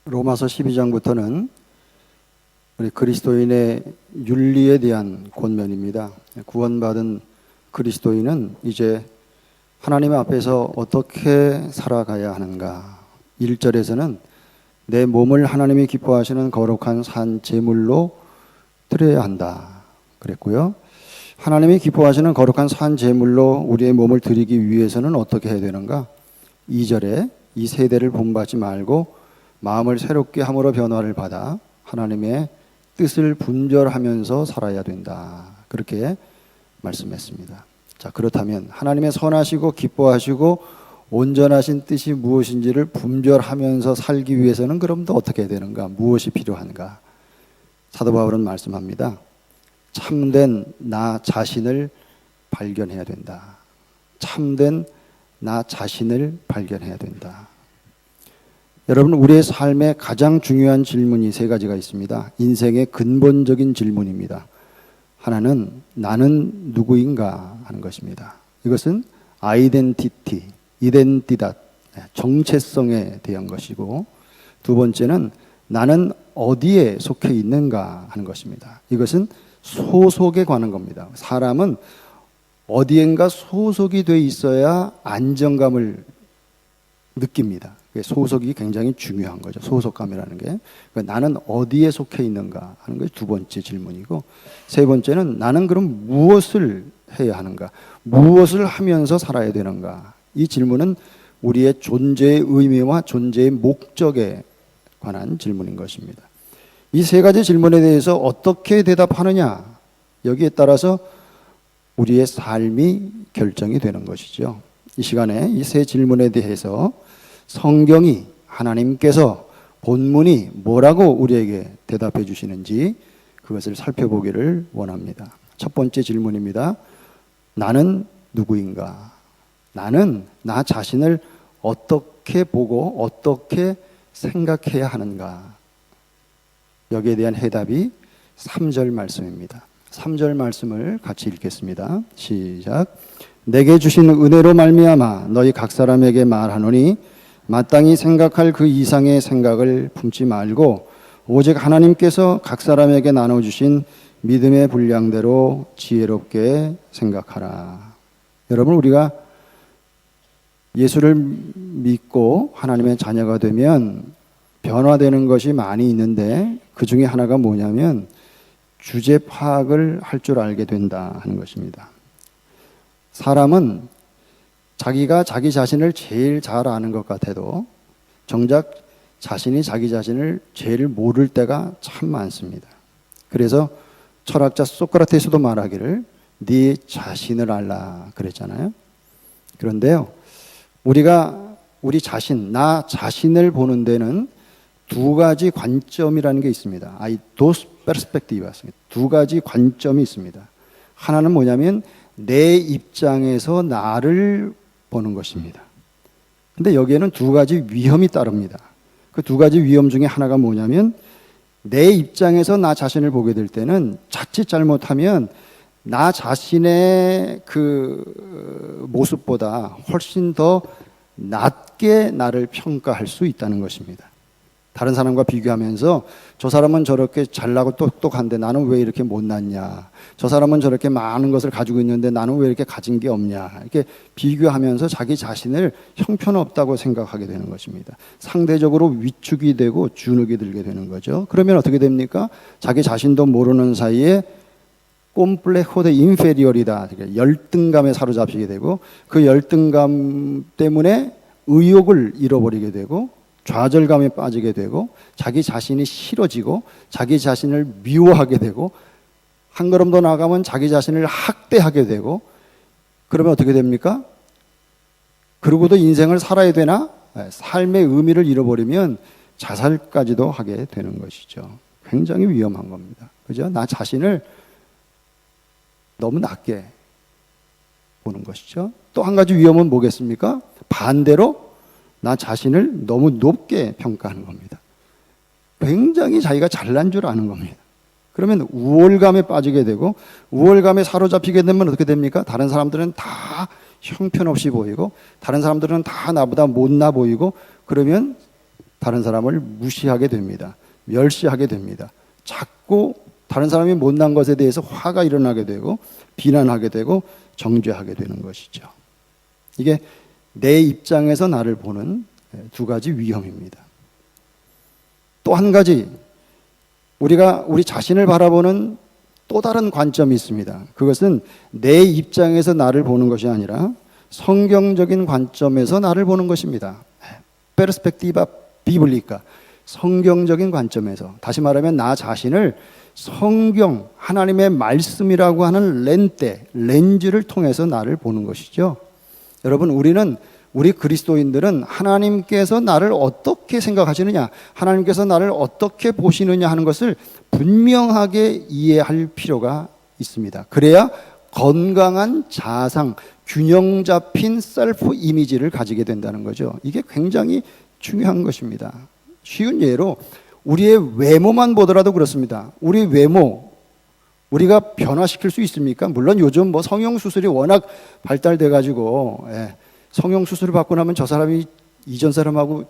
로마서 12장부터는 우리 그리스도인의 윤리에 대한 권면입니다. 구원받은 그리스도인은 이제 하나님 앞에서 어떻게 살아가야 하는가. 1절에서는 내 몸을 하나님이 기뻐하시는 거룩한 산 제물로 드려야 한다 그랬고요. 하나님이 기뻐하시는 거룩한 산 제물로 우리의 몸을 드리기 위해서는 어떻게 해야 되는가? 2절에 이 세대를 본받지 말고 마음을 새롭게 함으로 변화를 받아 하나님의 뜻을 분별하면서 살아야 된다. 그렇게 말씀했습니다. 자, 그렇다면 하나님의 선하시고 기뻐하시고 온전하신 뜻이 무엇인지를 분별하면서 살기 위해서는 그럼 또 어떻게 해야 되는가? 무엇이 필요한가? 사도 바울은 말씀합니다. 참된 나 자신을 발견해야 된다. 참된 나 자신을 발견해야 된다. 여러분, 우리의 삶에 가장 중요한 질문이 세 가지가 있습니다. 인생의 근본적인 질문입니다. 하나는 나는 누구인가 하는 것입니다. 이것은 아이덴티티, 이덴티닷, 정체성에 대한 것이고, 두 번째는 나는 어디에 속해 있는가 하는 것입니다. 이것은 소속에 관한 겁니다. 사람은 어디엔가 소속이 돼 있어야 안정감을 느낍니다. 소속이 굉장히 중요한 거죠. 소속감이라는 게. 그러니까 나는 어디에 속해 있는가 하는 것이 두 번째 질문이고, 세 번째는 나는 그럼 무엇을 해야 하는가? 무엇을 하면서 살아야 되는가? 이 질문은 우리의 존재의 의미와 존재의 목적에 관한 질문인 것입니다. 이 세 가지 질문에 대해서 어떻게 대답하느냐, 여기에 따라서 우리의 삶이 결정이 되는 것이죠. 이 시간에 이 세 질문에 대해서 성경이, 하나님께서, 본문이 뭐라고 우리에게 대답해 주시는지 그것을 살펴보기를 원합니다. 첫 번째 질문입니다. 나는 누구인가? 나는 나 자신을 어떻게 보고 어떻게 생각해야 하는가? 여기에 대한 해답이 3절 말씀입니다. 3절 말씀을 같이 읽겠습니다. 시작. 내게 주신 은혜로 말미암아 너희 각 사람에게 말하노니 마땅히 생각할 그 이상의 생각을 품지 말고 오직 하나님께서 각 사람에게 나눠주신 믿음의 분량대로 지혜롭게 생각하라. 여러분, 우리가 예수를 믿고 하나님의 자녀가 되면 변화되는 것이 많이 있는데 그 중에 하나가 뭐냐면 주제 파악을 할 줄 알게 된다 하는 것입니다. 사람은 자기가 자기 자신을 제일 잘 아는 것 같아도 정작 자신이 자기 자신을 제일 모를 때가 참 많습니다. 그래서 철학자 소크라테스도 말하기를 네 자신을 알라 그랬잖아요. 그런데요, 우리가 우리 자신, 나 자신을 보는 데는 두 가지 관점이라는 게 있습니다. dos perspectivas, 두 가지 관점이 있습니다. 하나는 뭐냐면 내 입장에서 나를 보는 것입니다. 근데 여기에는 두 가지 위험이 따릅니다. 그 두 가지 위험 중에 하나가 뭐냐면 내 입장에서 나 자신을 보게 될 때는 자칫 잘못하면 나 자신의 그 모습보다 훨씬 더 낮게 나를 평가할 수 있다는 것입니다. 다른 사람과 비교하면서 저 사람은 저렇게 잘나고 똑똑한데 나는 왜 이렇게 못났냐, 저 사람은 저렇게 많은 것을 가지고 있는데 나는 왜 이렇게 가진 게 없냐, 이렇게 비교하면서 자기 자신을 형편없다고 생각하게 되는 것입니다. 상대적으로 위축이 되고 주눅이 들게 되는 거죠. 그러면 어떻게 됩니까? 자기 자신도 모르는 사이에 꼼플레jo de inferioridad, 열등감에 사로잡히게 되고 그 열등감 때문에 의욕을 잃어버리게 되고 좌절감에 빠지게 되고 자기 자신이 싫어지고 자기 자신을 미워하게 되고 한 걸음 더 나아가면 자기 자신을 학대하게 되고, 그러면 어떻게 됩니까? 그러고도 인생을 살아야 되나? 삶의 의미를 잃어버리면 자살까지도 하게 되는 것이죠. 굉장히 위험한 겁니다. 그죠? 나 자신을 너무 낮게 보는 것이죠. 또 한 가지 위험은 뭐겠습니까? 반대로 나 자신을 너무 높게 평가하는 겁니다. 굉장히 자기가 잘난 줄 아는 겁니다. 그러면 우월감에 빠지게 되고, 우월감에 사로잡히게 되면 어떻게 됩니까? 다른 사람들은 다 형편없이 보이고 다른 사람들은 다 나보다 못나 보이고, 그러면 다른 사람을 무시하게 됩니다. 멸시하게 됩니다. 자꾸 다른 사람이 못난 것에 대해서 화가 일어나게 되고 비난하게 되고 정죄하게 되는 것이죠. 이게 내 입장에서 나를 보는 두 가지 위험입니다. 또 한 가지, 우리가 우리 자신을 바라보는 또 다른 관점이 있습니다. 그것은 내 입장에서 나를 보는 것이 아니라 성경적인 관점에서 나를 보는 것입니다. 페르스펙티바 비블리카, 성경적인 관점에서, 다시 말하면 나 자신을 성경, 하나님의 말씀이라고 하는 렌즈를 통해서 나를 보는 것이죠. 여러분, 우리 그리스도인들은 하나님께서 나를 어떻게 생각하시느냐, 하나님께서 나를 어떻게 보시느냐 하는 것을 분명하게 이해할 필요가 있습니다. 그래야 건강한 자상, 균형 잡힌 셀프 이미지를 가지게 된다는 거죠. 이게 굉장히 중요한 것입니다. 쉬운 예로 우리의 외모만 보더라도 그렇습니다. 우리 외모, 우리가 변화시킬 수 있습니까? 물론 요즘 성형수술이 워낙 발달돼가지고, 성형수술을 받고 나면 저 사람이 이전 사람하고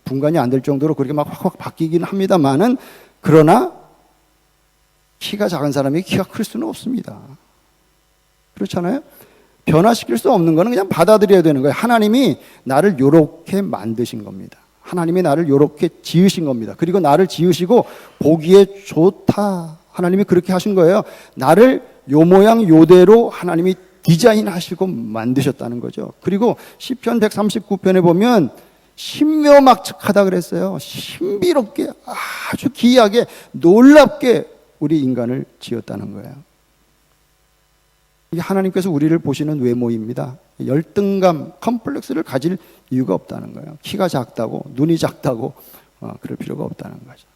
분간이 안 될 정도로 그렇게 막 확확 바뀌긴 합니다만은, 그러나 키가 작은 사람이 키가 클 수는 없습니다. 그렇잖아요? 변화시킬 수 없는 거는 그냥 받아들여야 되는 거예요. 하나님이 나를 요렇게 만드신 겁니다. 하나님이 나를 요렇게 지으신 겁니다. 그리고 나를 지으시고 보기에 좋다, 하나님이 그렇게 하신 거예요. 나를 요 모양 요대로 하나님이 디자인하시고 만드셨다는 거죠. 그리고 시편 139편에 보면 신묘막측하다 그랬어요. 신비롭게, 아주 기이하게, 놀랍게 우리 인간을 지었다는 거예요. 이게 하나님께서 우리를 보시는 외모입니다. 열등감, 컴플렉스를 가질 이유가 없다는 거예요. 키가 작다고, 눈이 작다고 그럴 필요가 없다는 거죠.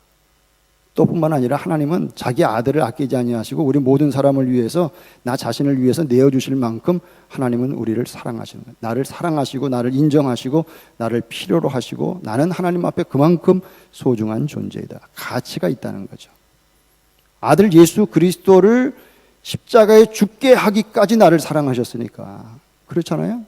또 뿐만 아니라 하나님은 자기 아들을 아끼지 아니하시고 우리 모든 사람을 위해서, 나 자신을 위해서 내어주실 만큼 하나님은 우리를 사랑하시는 거예요. 나를 사랑하시고 나를 인정하시고 나를 필요로 하시고, 나는 하나님 앞에 그만큼 소중한 존재이다, 가치가 있다는 거죠. 아들 예수 그리스도를 십자가에 죽게 하기까지 나를 사랑하셨으니까, 그렇잖아요.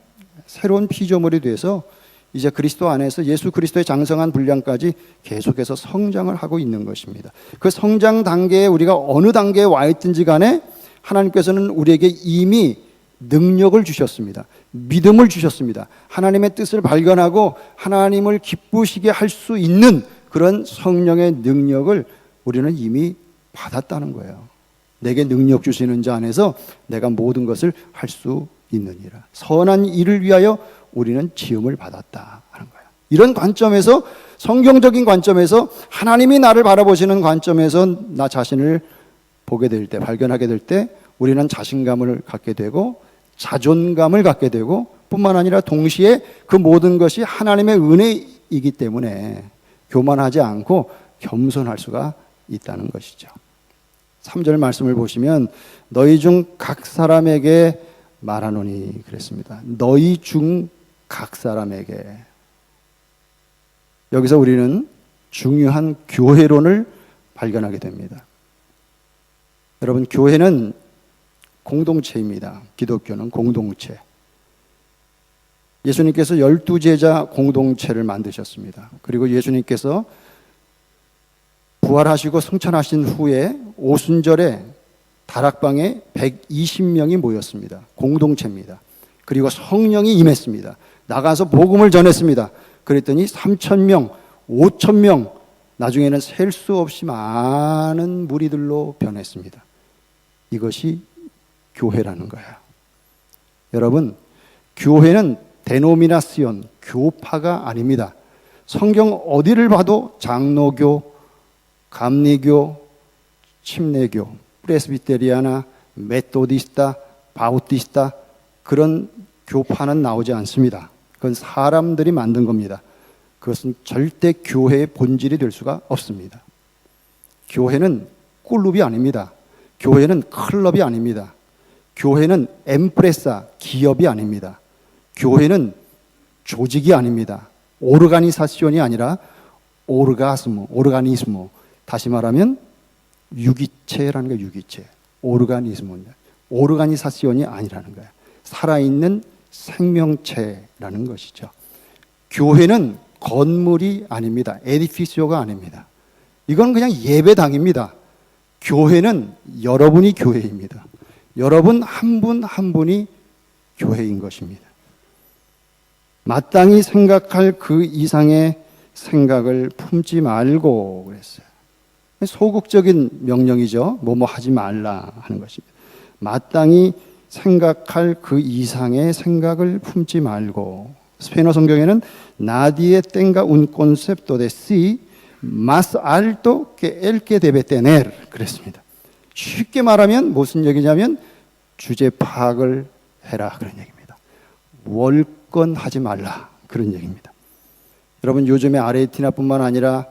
새로운 피조물이 돼서 이제 그리스도 안에서 예수 그리스도의 장성한 분량까지 계속해서 성장을 하고 있는 것입니다. 그 성장 단계에 우리가 어느 단계에 와 있든지 간에 하나님께서는 우리에게 이미 능력을 주셨습니다. 믿음을 주셨습니다. 하나님의 뜻을 발견하고 하나님을 기쁘시게 할 수 있는 그런 성령의 능력을 우리는 이미 받았다는 거예요. 내게 능력 주시는 자 안에서 내가 모든 것을 할 수 있느니라. 선한 일을 위하여 우리는 지음을 받았다 하는 거예요. 이런 관점에서, 성경적인 관점에서, 하나님이 나를 바라보시는 관점에서 나 자신을 보게 될 때, 발견하게 될 때 우리는 자신감을 갖게 되고 자존감을 갖게 되고, 뿐만 아니라 동시에 그 모든 것이 하나님의 은혜이기 때문에 교만하지 않고 겸손할 수가 있다는 것이죠. 3절 말씀을 보시면 너희 중 각 사람에게 말하노니 그랬습니다. 너희 중 각 사람에게. 여기서 우리는 중요한 교회론을 발견하게 됩니다. 여러분, 교회는 공동체입니다. 기독교는 공동체. 예수님께서 12제자 공동체를 만드셨습니다. 그리고 예수님께서 부활하시고 승천하신 후에 오순절에 다락방에 120명이 모였습니다. 공동체입니다. 그리고 성령이 임했습니다. 나가서 복음을 전했습니다. 그랬더니 3,000명, 5,000명, 나중에는 셀 수 없이 많은 무리들로 변했습니다. 이것이 교회라는 거예요. 여러분, 교회는 데노미나시온, 교파가 아닙니다. 성경 어디를 봐도 장로교, 감리교, 침례교, 프레스비테리아나, 메토디스타, 바우티스타, 그런 교파는 나오지 않습니다. 그건 사람들이 만든 겁니다. 그것은 절대 교회의 본질이 될 수가 없습니다. 교회는 꿀룹이 아닙니다. 교회는 클럽이 아닙니다. 교회는 엠프레사, 기업이 아닙니다. 교회는 조직이 아닙니다. 오르가니사시온이 아니라 오르가니스모. 다시 말하면 유기체라는 거예요. 유기체. 오르가니사시온이 아니라는 거예요. 살아있는 생명체라는 것이죠. 교회는 건물이 아닙니다. 에디피시오가 아닙니다. 이건 그냥 예배당입니다. 교회는 여러분이 교회입니다. 여러분 한 분 한 분이 교회인 것입니다. 마땅히 생각할 그 이상의 생각을 품지 말고 그랬어요. 소극적인 명령이죠. 뭐뭐 하지 말라 하는 것입니다. 마땅히 생각할 그 이상의 생각을 품지 말고. 스페인어 성경에는 nadie tenga un concepto de sí más alto que el que debe tener 그랬습니다. 쉽게 말하면 무슨 얘기냐면 주제 파악을 해라 그런 얘기입니다. 월권하지 말라 그런 얘기입니다. 여러분 요즘에 아르헨티나뿐만 아니라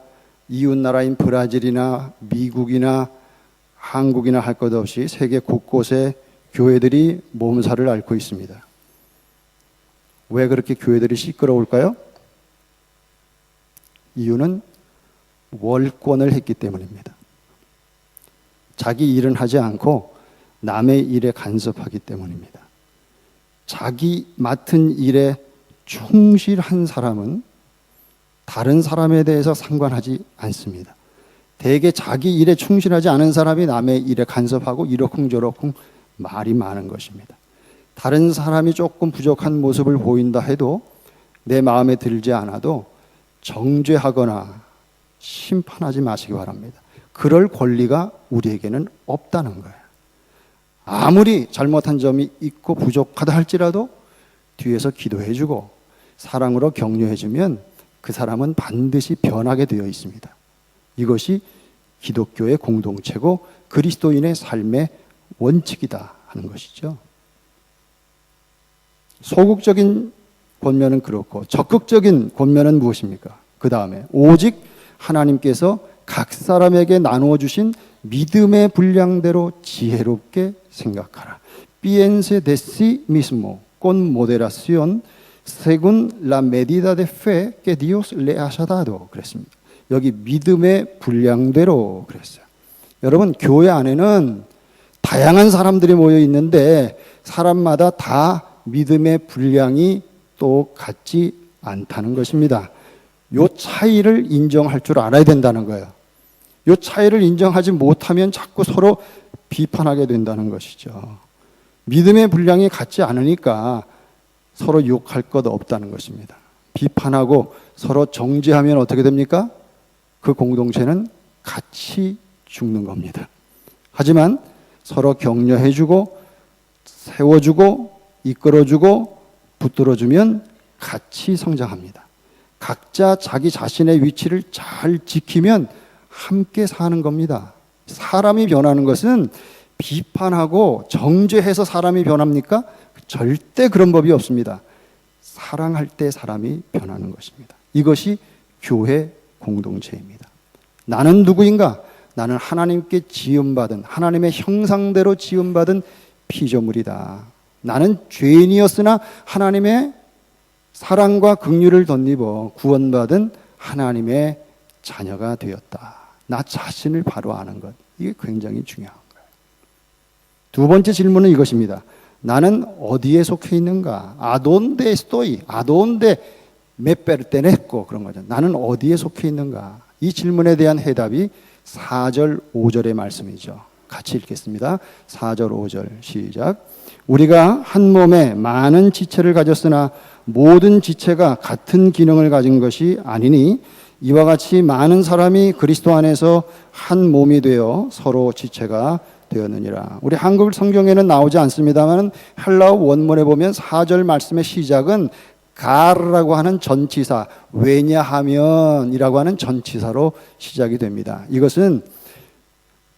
이웃나라인 브라질이나 미국이나 한국이나 할 것 없이 세계 곳곳에 교회들이 몸살을 앓고 있습니다. 왜 그렇게 교회들이 시끄러울까요? 이유는 월권을 했기 때문입니다. 자기 일은 하지 않고 남의 일에 간섭하기 때문입니다. 자기 맡은 일에 충실한 사람은 다른 사람에 대해서 상관하지 않습니다. 대개 자기 일에 충실하지 않은 사람이 남의 일에 간섭하고 이러쿵저러쿵 말이 많은 것입니다. 다른 사람이 조금 부족한 모습을 보인다 해도 내 마음에 들지 않아도 정죄하거나 심판하지 마시기 바랍니다. 그럴 권리가 우리에게는 없다는 거예요. 아무리 잘못한 점이 있고 부족하다 할지라도 뒤에서 기도해주고 사랑으로 격려해주면 그 사람은 반드시 변하게 되어 있습니다. 이것이 기독교의 공동체고 그리스도인의 삶의 원칙이다 하는 것이죠. 소극적인 권면은 그렇고 적극적인 권면은 무엇입니까? 그 다음에 오직 하나님께서 각 사람에게 나누어 주신 믿음의 분량대로 지혜롭게 생각하라. Piense de sí mismo con moderación según la medida de fe que Dios le haya dado. 그랬습니다. 여기 믿음의 분량대로 그랬어요. 여러분 교회 안에는 다양한 사람들이 모여 있는데 사람마다 다 믿음의 분량이 똑같지 않다는 것입니다. 요 차이를 인정할 줄 알아야 된다는 거예요. 요 차이를 인정하지 못하면 자꾸 서로 비판하게 된다는 것이죠. 믿음의 분량이 같지 않으니까 서로 욕할 것 없다는 것입니다. 비판하고 서로 정죄하면 어떻게 됩니까? 그 공동체는 같이 죽는 겁니다. 하지만 서로 격려해주고 세워주고 이끌어주고 붙들어주면 같이 성장합니다. 각자 자기 자신의 위치를 잘 지키면 함께 사는 겁니다. 사람이 변하는 것은 비판하고 정죄해서 사람이 변합니까? 절대 그런 법이 없습니다. 사랑할 때 사람이 변하는 것입니다. 이것이 교회 공동체입니다. 나는 누구인가? 나는 하나님께 지음받은 하나님의 형상대로 지음받은 피조물이다. 나는 죄인이었으나 하나님의 사랑과 긍휼을 덧입어 구원받은 하나님의 자녀가 되었다. 나 자신을 바로 아는 것. 이게 굉장히 중요한 거예요. 두 번째 질문은 이것입니다. 나는 어디에 속해 있는가? 아돈데 스토이, 아돈데 메페르테네코 그런 거죠. 나는 어디에 속해 있는가? 이 질문에 대한 해답이 4절, 5절의 말씀이죠. 같이 읽겠습니다. 4절, 5절 시작. 우리가 한 몸에 많은 지체를 가졌으나 모든 지체가 같은 기능을 가진 것이 아니니 이와 같이 많은 사람이 그리스도 안에서 한 몸이 되어 서로 지체가 되었느니라. 우리 한글 성경에는 나오지 않습니다만 헬라어 원문에 보면 4절 말씀의 시작은 가르라고 하는 전치사, 왜냐하면이라고 하는 전치사로 시작이 됩니다. 이것은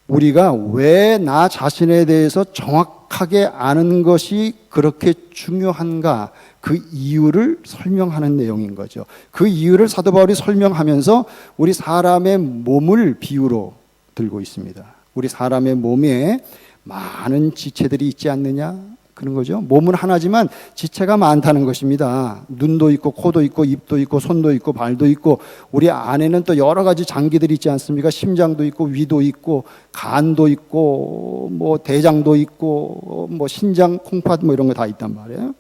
우리가 왜 나 자신에 대해서 정확하게 아는 것이 그렇게 중요한가, 그 이유를 설명하는 내용인 거죠. 그 이유를 사도 바울이 설명하면서 우리 사람의 몸을 비유로 들고 있습니다. 우리 사람의 몸에 많은 지체들이 있지 않느냐? 그런 거죠. 몸은 하나지만 지체가 많다는 것입니다. 눈도 있고 코도 있고 입도 있고 손도 있고 발도 있고 우리 안에는 또 여러 가지 장기들이 있지 않습니까? 심장도 있고 위도 있고 간도 있고 뭐 대장도 있고 뭐 신장, 콩팥 뭐 이런 거 다 있단 말이에요.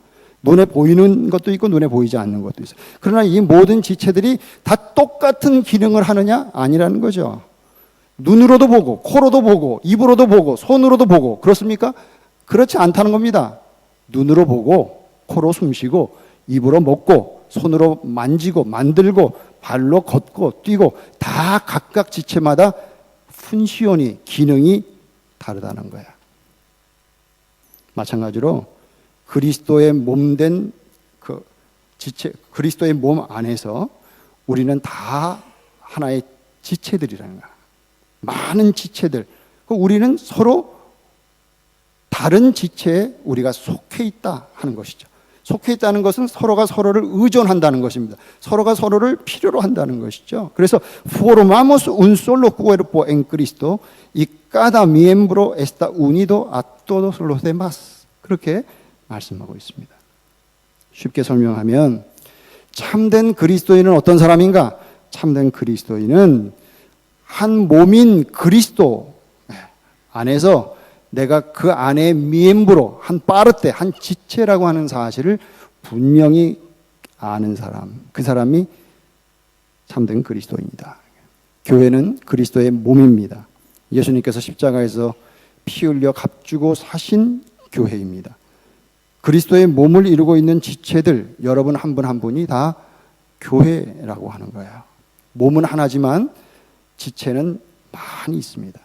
눈에 보이는 것도 있고 눈에 보이지 않는 것도 있어요. 그러나 이 모든 지체들이 다 똑같은 기능을 하느냐? 아니라는 거죠. 눈으로도 보고, 코로도 보고, 입으로도 보고, 손으로도 보고, 그렇습니까? 그렇지 않다는 겁니다. 눈으로 보고, 코로 숨쉬고, 입으로 먹고, 손으로 만지고, 만들고, 발로 걷고, 뛰고, 다 각각 지체마다 푼시온이, 기능이 다르다는 거야. 마찬가지로 그리스도의 몸된 그 지체, 그리스도의 몸 안에서 우리는 다 하나의 지체들이라는 거야. 많은 지체들. 우리는 서로 다른 지체에 우리가 속해 있다 하는 것이죠. 속해 있다는 것은 서로가 서로를 의존한다는 것입니다. 서로가 서로를 필요로 한다는 것이죠. 그래서 formamos un solo cuerpo en Cristo y cada miembro está unido a todos los demás. 그렇게 말씀하고 있습니다. 쉽게 설명하면 참된 그리스도인은 어떤 사람인가? 참된 그리스도인은 한 몸인 그리스도 안에서 내가 그 안에 미엠브로 한 파르테, 한 지체라고 하는 사실을 분명히 아는 사람, 그 사람이 참된 그리스도인이다. 교회는 그리스도의 몸입니다. 예수님께서 십자가에서 피 흘려 값주고 사신 교회입니다. 그리스도의 몸을 이루고 있는 지체들, 여러분 한 분 한 분이 다 교회라고 하는 거예요. 몸은 하나지만 지체는 많이 있습니다.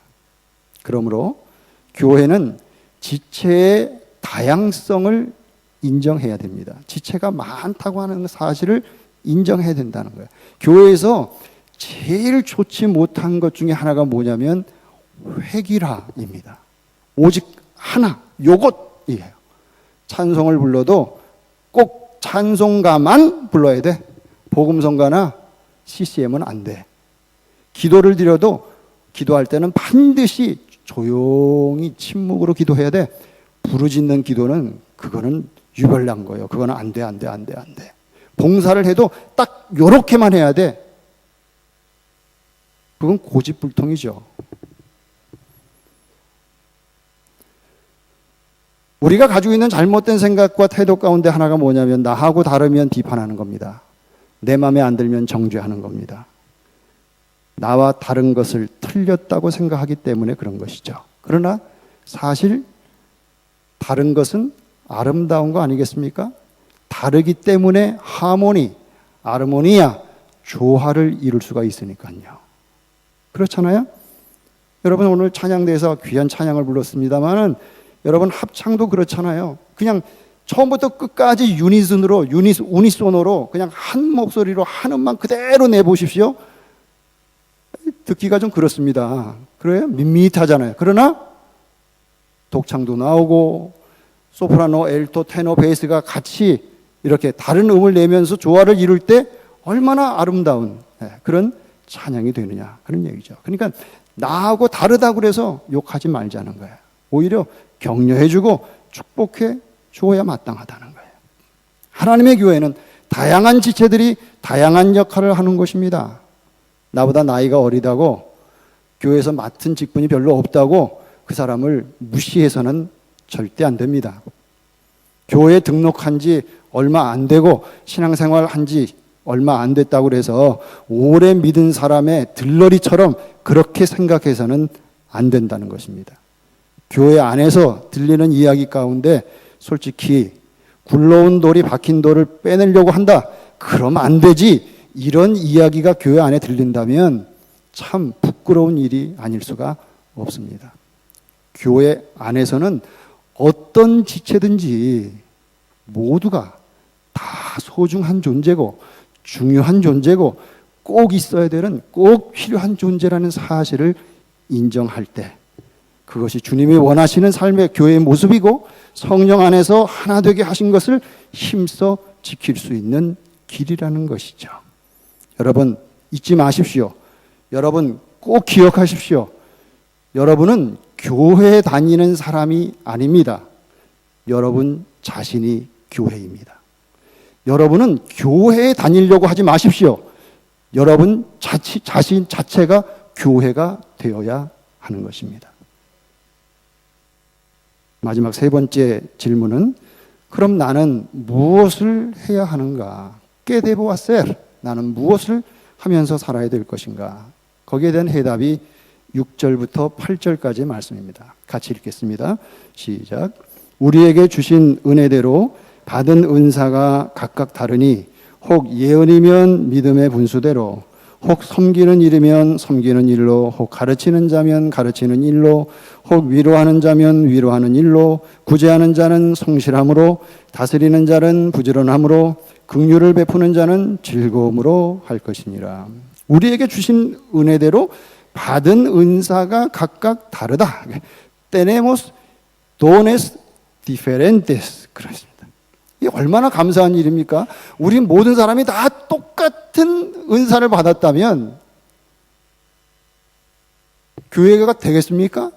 그러므로 교회는 지체의 다양성을 인정해야 됩니다. 지체가 많다고 하는 사실을 인정해야 된다는 거예요. 교회에서 제일 좋지 못한 것 중에 하나가 뭐냐면 획일화입니다. 오직 하나, 요것이에요. 찬송을 불러도 꼭 찬송가만 불러야 돼. 복음성가나 CCM은 안 돼. 기도를 드려도 기도할 때는 반드시 조용히 침묵으로 기도해야 돼. 부르짖는 기도는 그거는 유별난 거예요. 그거는 안 돼. 봉사를 해도 딱 요렇게만 해야 돼. 그건 고집불통이죠. 우리가 가지고 있는 잘못된 생각과 태도 가운데 하나가 뭐냐면 나하고 다르면 비판하는 겁니다. 내 마음에 안 들면 정죄하는 겁니다. 나와 다른 것을 틀렸다고 생각하기 때문에 그런 것이죠. 그러나 사실 다른 것은 아름다운 거 아니겠습니까? 다르기 때문에 하모니, 아르모니아, 조화를 이룰 수가 있으니까요. 그렇잖아요? 여러분 오늘 찬양대에서 귀한 찬양을 불렀습니다만은 여러분 합창도 그렇잖아요. 그냥 처음부터 끝까지 우니손으로 그냥 한 목소리로 한 음만 그대로 내보십시오. 듣기가 좀 그렇습니다. 그래요? 밋밋하잖아요. 그러나 독창도 나오고 소프라노, 엘토, 테너, 베이스가 같이 이렇게 다른 음을 내면서 조화를 이룰 때 얼마나 아름다운 그런 찬양이 되느냐 그런 얘기죠. 그러니까 나하고 다르다고 그래서 욕하지 말자는 거예요. 오히려 격려해주고 축복해 주어야 마땅하다는 거예요. 하나님의 교회는 다양한 지체들이 다양한 역할을 하는 것입니다. 나보다 나이가 어리다고 교회에서 맡은 직분이 별로 없다고 그 사람을 무시해서는 절대 안 됩니다. 교회에 등록한 지 얼마 안 되고 신앙생활 한 지 얼마 안 됐다고 해서 오래 믿은 사람의 들러리처럼 그렇게 생각해서는 안 된다는 것입니다. 교회 안에서 들리는 이야기 가운데 솔직히 굴러온 돌이 박힌 돌을 빼내려고 한다. 그러면 안 되지. 이런 이야기가 교회 안에 들린다면 참 부끄러운 일이 아닐 수가 없습니다. 교회 안에서는 어떤 지체든지 모두가 다 소중한 존재고 중요한 존재고 꼭 있어야 되는 꼭 필요한 존재라는 사실을 인정할 때 그것이 주님이 원하시는 삶의 교회의 모습이고 성령 안에서 하나 되게 하신 것을 힘써 지킬 수 있는 길이라는 것이죠. 여러분 잊지 마십시오. 여러분 꼭 기억하십시오. 여러분은 교회에 다니는 사람이 아닙니다. 여러분 자신이 교회입니다. 여러분은 교회에 다니려고 하지 마십시오. 여러분 자신 자체가 교회가 되어야 하는 것입니다. 마지막 세 번째 질문은 그럼 나는 무엇을 해야 하는가? 깨데보아셀, 나는 무엇을 하면서 살아야 될 것인가? 거기에 대한 해답이 6절부터 8절까지의 말씀입니다. 같이 읽겠습니다. 시작. 우리에게 주신 은혜대로 받은 은사가 각각 다르니 혹 예언이면 믿음의 분수대로, 혹 섬기는 일이면 섬기는 일로, 혹 가르치는 자면 가르치는 일로, 혹 위로하는 자면 위로하는 일로, 구제하는 자는 성실함으로, 다스리는 자는 부지런함으로, 긍휼을 베푸는 자는 즐거움으로 할 것이니라. 우리에게 주신 은혜대로 받은 은사가 각각 다르다. Tenemos dones diferentes. 그렇습니다. 이 얼마나 감사한 일입니까? 우리 모든 사람이 다 똑같은 은사를 받았다면 교회가 되겠습니까?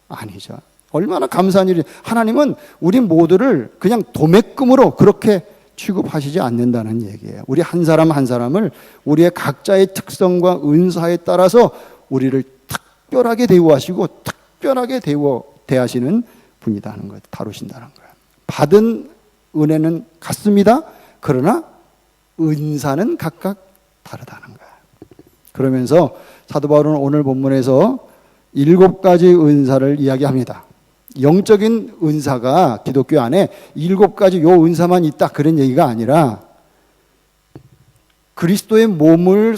아니죠. 얼마나 감사한 일이. 하나님은 우리 모두를 그냥 도매금으로 그렇게 취급하시지 않는다는 얘기예요. 우리 한 사람 한 사람을 우리의 각자의 특성과 은사에 따라서 우리를 특별하게 대우하시고 특별하게 대하시는 분이라는 거예요. 다루신다는 거예요. 받은 은혜는 같습니다. 그러나 은사는 각각 다르다는 거예요. 그러면서 사도 바울은 오늘 본문에서 7가지 은사를 이야기합니다. 영적인 은사가 기독교 안에 7가지 요 은사만 있다 그런 얘기가 아니라 그리스도의 몸을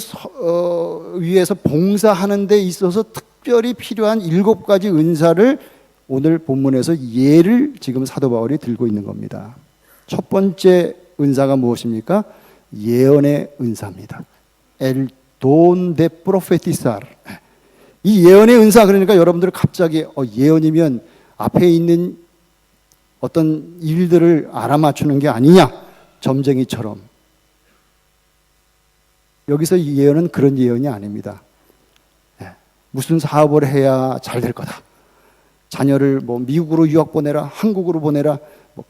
위해서 봉사하는 데 있어서 특별히 필요한 7가지 은사를 오늘 본문에서 예를 지금 사도 바울이 들고 있는 겁니다. 첫 번째 은사가 무엇입니까? 예언의 은사입니다. El don de profetizar. 이 예언의 은사, 그러니까 여러분들 갑자기 예언이면 앞에 있는 어떤 일들을 알아맞추는 게 아니냐, 점쟁이처럼. 여기서 이 예언은 그런 예언이 아닙니다. 무슨 사업을 해야 잘 될 거다. 자녀를 미국으로 유학 보내라, 한국으로 보내라,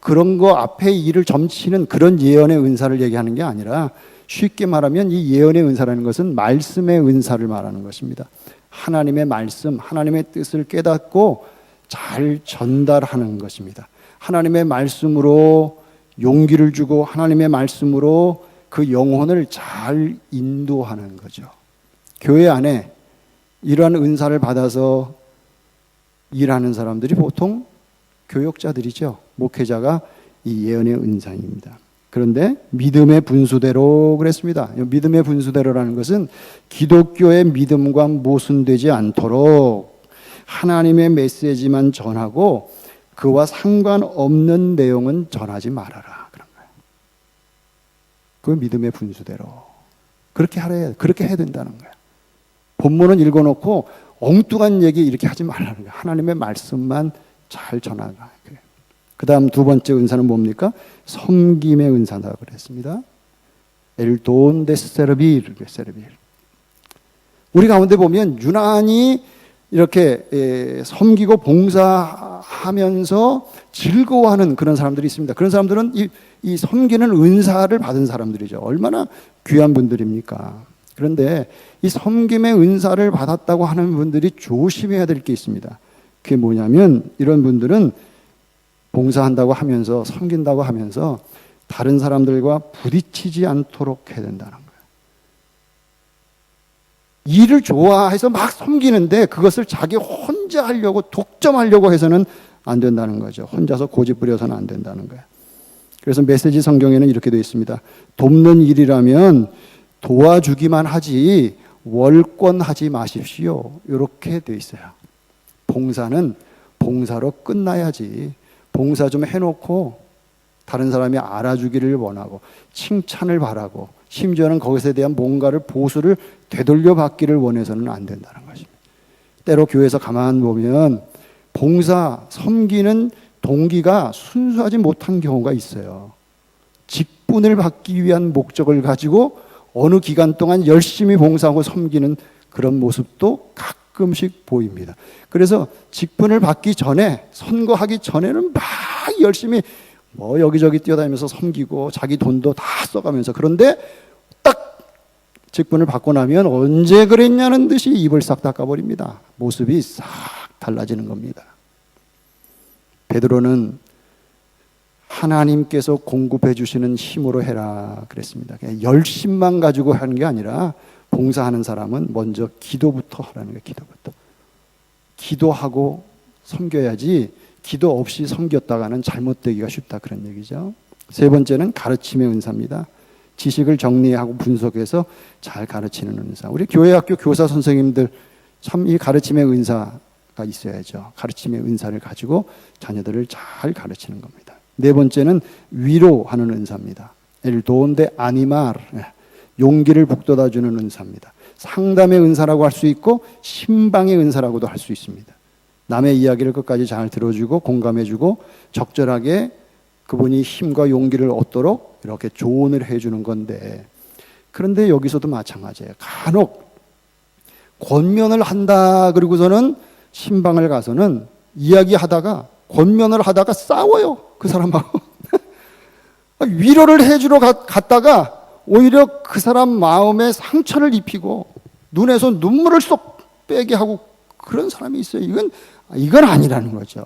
그런 거 앞에 일을 점치는 그런 예언의 은사를 얘기하는 게 아니라 쉽게 말하면 이 예언의 은사라는 것은 말씀의 은사를 말하는 것입니다. 하나님의 말씀, 하나님의 뜻을 깨닫고 잘 전달하는 것입니다. 하나님의 말씀으로 용기를 주고 하나님의 말씀으로 그 영혼을 잘 인도하는 거죠. 교회 안에 이러한 은사를 받아서 일하는 사람들이 보통 교역자들이죠. 목회자가 이 예언의 은사입니다. 그런데 믿음의 분수대로 그랬습니다. 믿음의 분수대로라는 것은 기독교의 믿음과 모순되지 않도록 하나님의 메시지만 전하고 그와 상관없는 내용은 전하지 말아라. 그런 거예요. 그 믿음의 분수대로. 그렇게 해야 된다는 거예요. 본문은 읽어놓고 엉뚱한 얘기 이렇게 하지 말라는 거예요. 하나님의 말씀만 잘 전하라. 그 다음 두 번째 은사는 뭡니까? 섬김의 은사다 그랬습니다. El don de servir. 우리 가운데 보면 유난히 이렇게 섬기고 봉사하면서 즐거워하는 그런 사람들이 있습니다. 그런 사람들은 이 섬기는 은사를 받은 사람들이죠. 얼마나 귀한 분들입니까? 그런데 이 섬김의 은사를 받았다고 하는 분들이 조심해야 될 게 있습니다. 그게 뭐냐면 이런 분들은 봉사한다고 하면서 섬긴다고 하면서 다른 사람들과 부딪히지 않도록 해야 된다는 거예요. 일을 좋아해서 막 섬기는데 그것을 자기 혼자 하려고 독점하려고 해서는 안 된다는 거죠. 혼자서 고집 부려서는 안 된다는 거예요. 그래서 메시지 성경에는 이렇게 되어 있습니다. 돕는 일이라면 도와주기만 하지 월권하지 마십시오. 이렇게 되어 있어요. 봉사는 봉사로 끝나야지. 봉사 좀 해놓고 다른 사람이 알아주기를 원하고 칭찬을 바라고 심지어는 거기에 대한 뭔가를 보수를 되돌려 받기를 원해서는 안 된다는 것입니다. 때로 교회에서 가만 보면 봉사, 섬기는 동기가 순수하지 못한 경우가 있어요. 직분을 받기 위한 목적을 가지고 어느 기간 동안 열심히 봉사하고 섬기는 그런 모습도 가끔씩 보입니다. 그래서 직분을 받기 전에, 선거하기 전에는 막 열심히 여기저기 뛰어다니면서 섬기고 자기 돈도 다 써가면서, 그런데 딱 직분을 받고 나면 언제 그랬냐는 듯이 입을 싹 닦아버립니다. 모습이 싹 달라지는 겁니다. 베드로는 하나님께서 공급해 주시는 힘으로 해라 그랬습니다. 그냥 열심만 가지고 하는 게 아니라 봉사하는 사람은 먼저 기도부터 하라는 거예요. 기도부터. 기도하고 섬겨야지 기도 없이 섬겼다가는 잘못되기가 쉽다 그런 얘기죠. 세 번째는 가르침의 은사입니다. 지식을 정리하고 분석해서 잘 가르치는 은사. 우리 교회 학교 교사 선생님들 참 이 가르침의 은사가 있어야죠. 가르침의 은사를 가지고 자녀들을 잘 가르치는 겁니다. 네 번째는 위로하는 은사입니다. 엘 돈데 아니마르, 용기를 북돋아주는 은사입니다. 상담의 은사라고 할 수 있고 신방의 은사라고도 할 수 있습니다. 남의 이야기를 끝까지 잘 들어주고 공감해주고 적절하게 그분이 힘과 용기를 얻도록 이렇게 조언을 해주는 건데, 그런데 여기서도 마찬가지예요. 간혹 권면을 한다 그러고서는 신방을 가서는 이야기하다가 권면을 하다가 싸워요. 그 사람하고. 위로를 해주러 갔다가 오히려 그 사람 마음에 상처를 입히고 눈에서 눈물을 쏙 빼게 하고 그런 사람이 있어요. 이건 아니라는 거죠.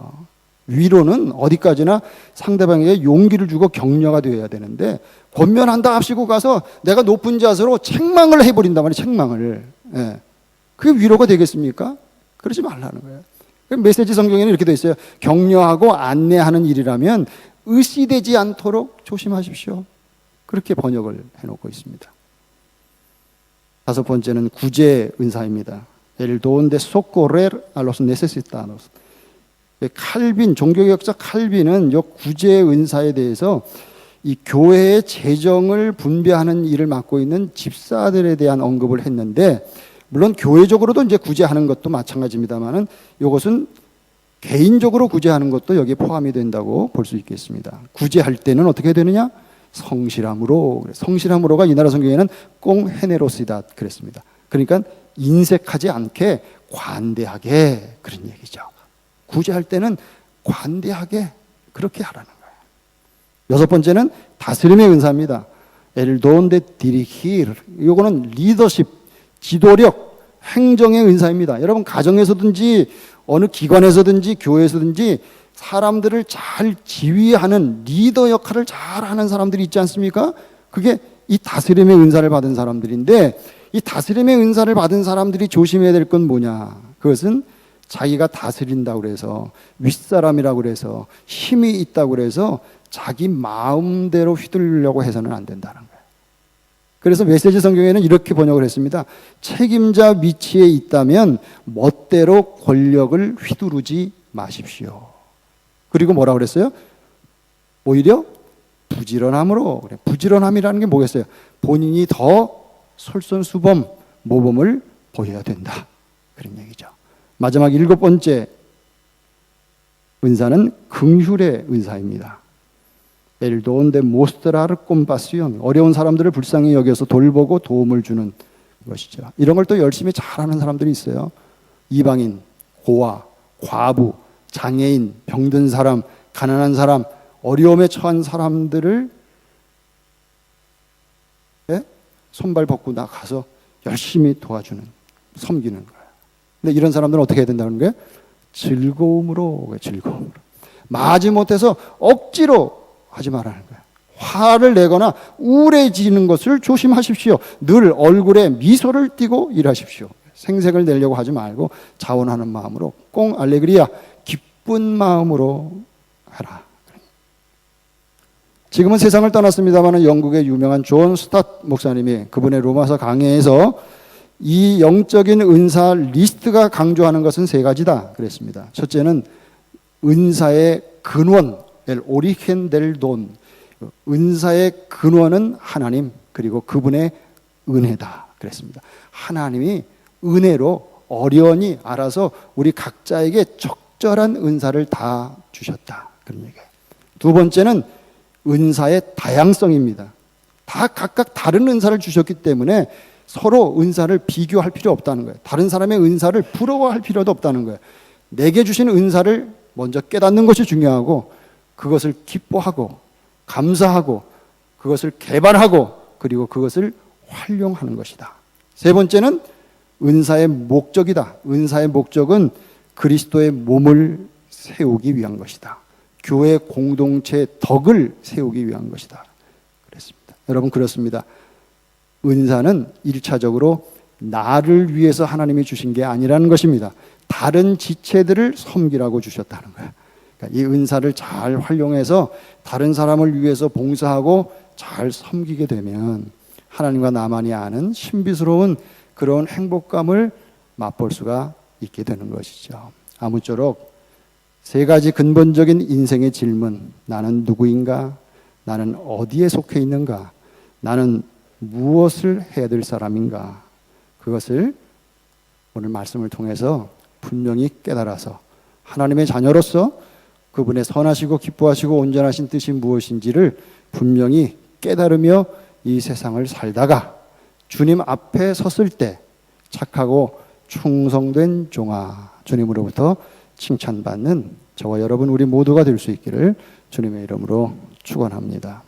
위로는 어디까지나 상대방에게 용기를 주고 격려가 되어야 되는데, 권면한다 합시고 가서 내가 높은 자세로 책망을 해버린단 말이에요. 책망을. 예. 그게 위로가 되겠습니까? 그러지 말라는 거예요. 메시지 성경에는 이렇게 돼 있어요. 격려하고 안내하는 일이라면 의시되지 않도록 조심하십시오. 그렇게 번역을 해놓고 있습니다. 다섯 번째는 구제 은사입니다. El don de socorrer a los necesitados. 칼빈, 종교개혁자 칼빈은 이 구제 은사에 대해서 이 교회의 재정을 분배하는 일을 맡고 있는 집사들에 대한 언급을 했는데, 물론 교회적으로도 이제 구제하는 것도 마찬가지입니다만은 이것은 개인적으로 구제하는 것도 여기에 포함이 된다고 볼 수 있겠습니다. 구제할 때는 어떻게 되느냐? 성실함으로. 성실함으로가 이 나라 성경에는 꽁 헤네로시다 그랬습니다. 그러니까 인색하지 않게 관대하게, 그런 얘기죠. 구제할 때는 관대하게 그렇게 하라는 거예요. 여섯 번째는 다스림의 은사입니다. El don de dirigir. 이거는 리더십, 지도력, 행정의 은사입니다. 여러분 가정에서든지 어느 기관에서든지 교회에서든지 사람들을 잘 지휘하는 리더 역할을 잘하는 사람들이 있지 않습니까? 그게 이 다스림의 은사를 받은 사람들인데, 이 다스림의 은사를 받은 사람들이 조심해야 될 건 뭐냐? 그것은 자기가 다스린다고 그래서, 윗사람이라고 그래서, 힘이 있다고 그래서 자기 마음대로 휘둘리려고 해서는 안 된다는 거예요. 그래서 메시지 성경에는 이렇게 번역을 했습니다. 책임자 위치에 있다면 멋대로 권력을 휘두르지 마십시오. 그리고 뭐라고 그랬어요? 오히려 부지런함으로. 부지런함이라는 게 뭐겠어요? 본인이 더 솔선수범, 모범을 보여야 된다, 그런 얘기죠. 마지막 일곱 번째 은사는 긍휼의 은사입니다. El don de mostrar compasión. 어려운 사람들을 불쌍히 여겨서 돌보고 도움을 주는 것이죠. 이런 걸 또 열심히 잘하는 사람들이 있어요. 이방인, 고아, 과부, 장애인, 병든 사람, 가난한 사람, 어려움에 처한 사람들을 손발 벗고 나가서 열심히 도와주는, 섬기는 거예요. 근데 이런 사람들은 어떻게 해야 된다는 거예요? 즐거움으로. 마지못해서 억지로 하지 말라는 거예요. 화를 내거나 우울해지는 것을 조심하십시오. 늘 얼굴에 미소를 띠고 일하십시오. 생색을 내려고 하지 말고 자원하는 마음으로, 꽁 알레그리아, 기쁜 마음으로 하라. 지금은 세상을 떠났습니다만 영국의 유명한 존 스타트 목사님이 그분의 로마서 강해에서 이 영적인 은사 리스트가 강조하는 것은 세 가지다 그랬습니다. 첫째는 은사의 근원, 엘 오리겐 델 돈. 은사의 근원은 하나님, 그리고 그분의 은혜다 그랬습니다. 하나님이 은혜로 어련히 알아서 우리 각자에게 적절한 은사를 다 주셨다, 그런 얘기예요. 두 번째는 은사의 다양성입니다. 다 각각 다른 은사를 주셨기 때문에 서로 은사를 비교할 필요 없다는 거예요. 다른 사람의 은사를 부러워할 필요도 없다는 거예요. 내게 주신 은사를 먼저 깨닫는 것이 중요하고, 그것을 기뻐하고 감사하고 그것을 개발하고 그리고 그것을 활용하는 것이다. 세 번째는 은사의 목적이다. 은사의 목적은 그리스도의 몸을 세우기 위한 것이다. 교회 공동체의 덕을 세우기 위한 것이다. 그랬습니다. 여러분, 그렇습니다. 은사는 1차적으로 나를 위해서 하나님이 주신 게 아니라는 것입니다. 다른 지체들을 섬기라고 주셨다는 거예요. 그러니까 이 은사를 잘 활용해서 다른 사람을 위해서 봉사하고 잘 섬기게 되면 하나님과 나만이 아는 신비스러운 그런 행복감을 맛볼 수가 있게 되는 것이죠. 아무쪼록 세 가지 근본적인 인생의 질문, 나는 누구인가? 나는 어디에 속해 있는가? 나는 무엇을 해야 될 사람인가? 그것을 오늘 말씀을 통해서 분명히 깨달아서 하나님의 자녀로서 그분의 선하시고 기뻐하시고 온전하신 뜻이 무엇인지를 분명히 깨달으며 이 세상을 살다가 주님 앞에 섰을 때 착하고 충성된 종아, 주님으로부터 칭찬받는 저와 여러분 우리 모두가 될 수 있기를 주님의 이름으로 축원합니다.